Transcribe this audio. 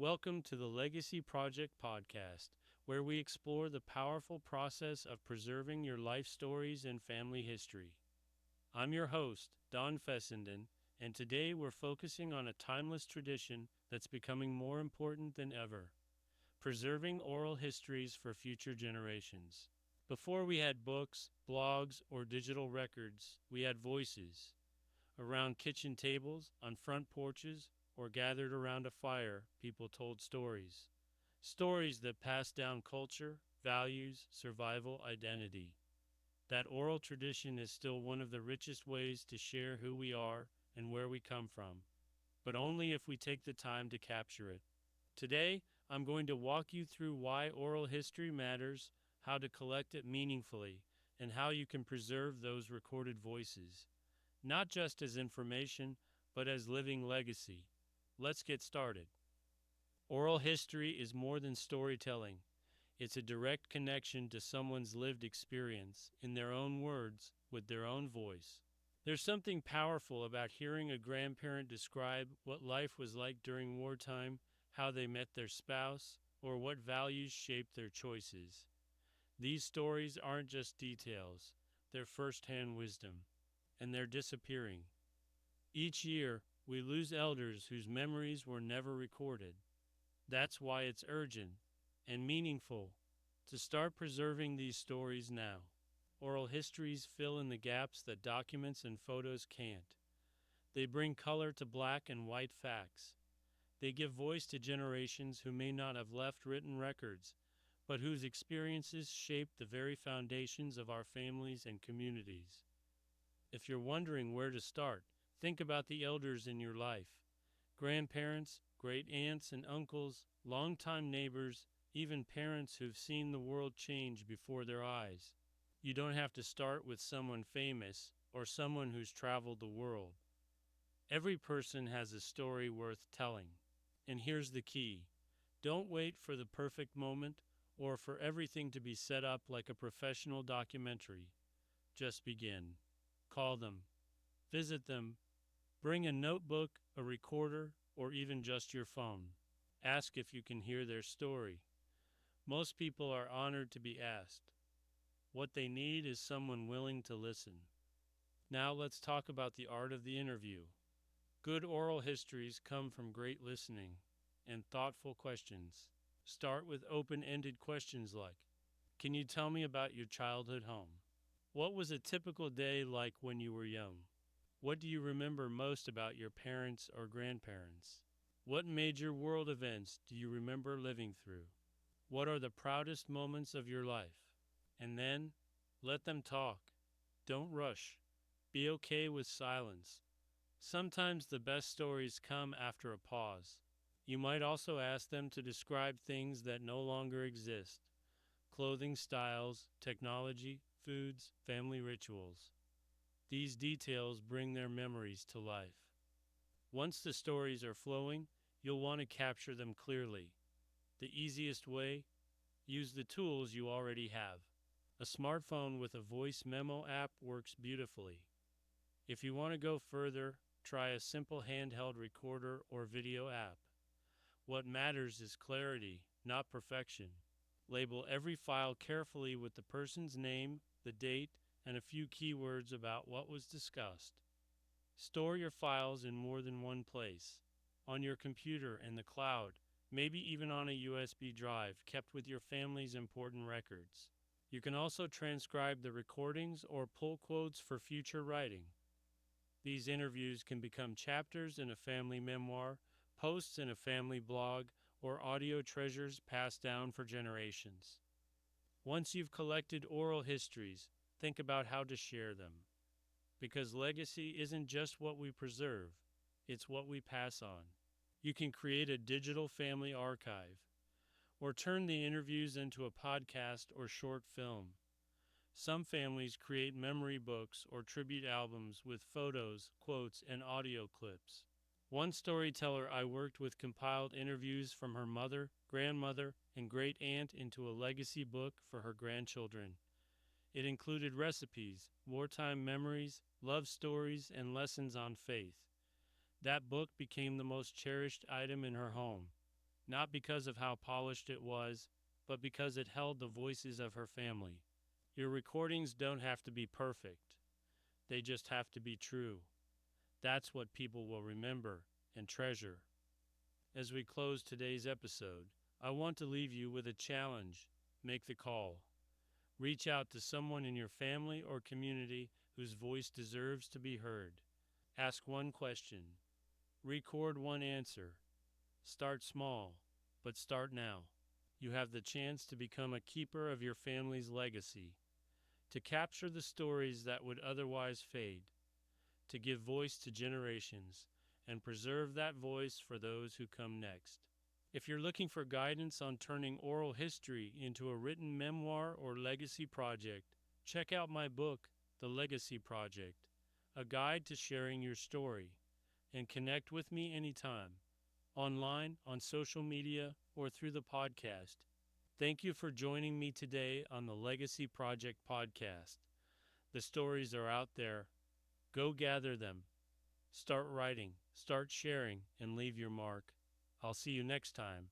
Welcome to the Legacy Project podcast, where we explore the powerful process of preserving your life stories and family history. I'm your host, Don Fessenden, and today we're focusing on a timeless tradition that's becoming more important than ever: preserving oral histories for future generations. Before we had books, blogs, or digital records, we had voices. Around kitchen tables, on front porches, or gathered around a fire, people told stories. Stories that passed down culture, values, survival, identity. That oral tradition is still one of the richest ways to share who we are and where we come from, but only if we take the time to capture it. Today, I'm going to walk you through why oral history matters, how to collect it meaningfully, and how you can preserve those recorded voices, not just as information, but as living legacy. Let's get started. Oral history is more than storytelling. It's a direct connection to someone's lived experience, in their own words, with their own voice. There's something powerful about hearing a grandparent describe what life was like during wartime, how they met their spouse, or what values shaped their choices. These stories aren't just details, they're first-hand wisdom, and they're disappearing. Each year, we lose elders whose memories were never recorded. That's why it's urgent and meaningful to start preserving these stories now. Oral histories fill in the gaps that documents and photos can't. They bring color to black and white facts. They give voice to generations who may not have left written records, but whose experiences shape the very foundations of our families and communities. If you're wondering where to start, think about the elders in your life: grandparents, great aunts and uncles, longtime neighbors, even parents who've seen the world change before their eyes. You don't have to start with someone famous or someone who's traveled the world. Every person has a story worth telling. And here's the key: don't wait for the perfect moment or for everything to be set up like a professional documentary. Just begin. Call them, visit them, bring a notebook, a recorder, or even just your phone. Ask if you can hear their story. Most people are honored to be asked. What they need is someone willing to listen. Now let's talk about the art of the interview. Good oral histories come from great listening and thoughtful questions. Start with open-ended questions like, can you tell me about your childhood home? What was a typical day like when you were young? What do you remember most about your parents or grandparents? What major world events do you remember living through? What are the proudest moments of your life? And then, let them talk. Don't rush. Be okay with silence. Sometimes the best stories come after a pause. You might also ask them to describe things that no longer exist: clothing styles, technology, foods, family rituals. These details bring their memories to life. Once the stories are flowing, you'll want to capture them clearly. The easiest way: use the tools you already have. A smartphone with a voice memo app works beautifully. If you want to go further, try a simple handheld recorder or video app. What matters is clarity, not perfection. Label every file carefully with the person's name, the date, and a few keywords about what was discussed. Store your files in more than one place: on your computer, in the cloud, maybe even on a USB drive kept with your family's important records. You can also transcribe the recordings or pull quotes for future writing. These interviews can become chapters in a family memoir, posts in a family blog, or audio treasures passed down for generations. Once you've collected oral histories, think about how to share them. Because legacy isn't just what we preserve, it's what we pass on. You can create a digital family archive, or turn the interviews into a podcast or short film. Some families create memory books or tribute albums with photos, quotes, and audio clips. One storyteller I worked with compiled interviews from her mother, grandmother, and great aunt into a legacy book for her grandchildren. It included recipes, wartime memories, love stories, and lessons on faith. That book became the most cherished item in her home. not because of how polished it was, but because it held the voices of her family. Your recordings don't have to be perfect, they just have to be true. That's what people will remember and treasure. As we close today's episode, I want to leave you with a challenge. Make the call. Reach out to someone in your family or community whose voice deserves to be heard. Ask one question. Record one answer. Start small, but start now. You have the chance to become a keeper of your family's legacy, to capture the stories that would otherwise fade, to give voice to generations, and preserve that voice for those who come next. If you're looking for guidance on turning oral history into a written memoir or legacy project, check out my book, The Legacy Project, a guide to sharing your story, and connect with me anytime, online, on social media, or through the podcast. Thank you for joining me today on the Legacy Project podcast. The stories are out there. Go gather them. Start writing, start sharing, and leave your mark. I'll see you next time.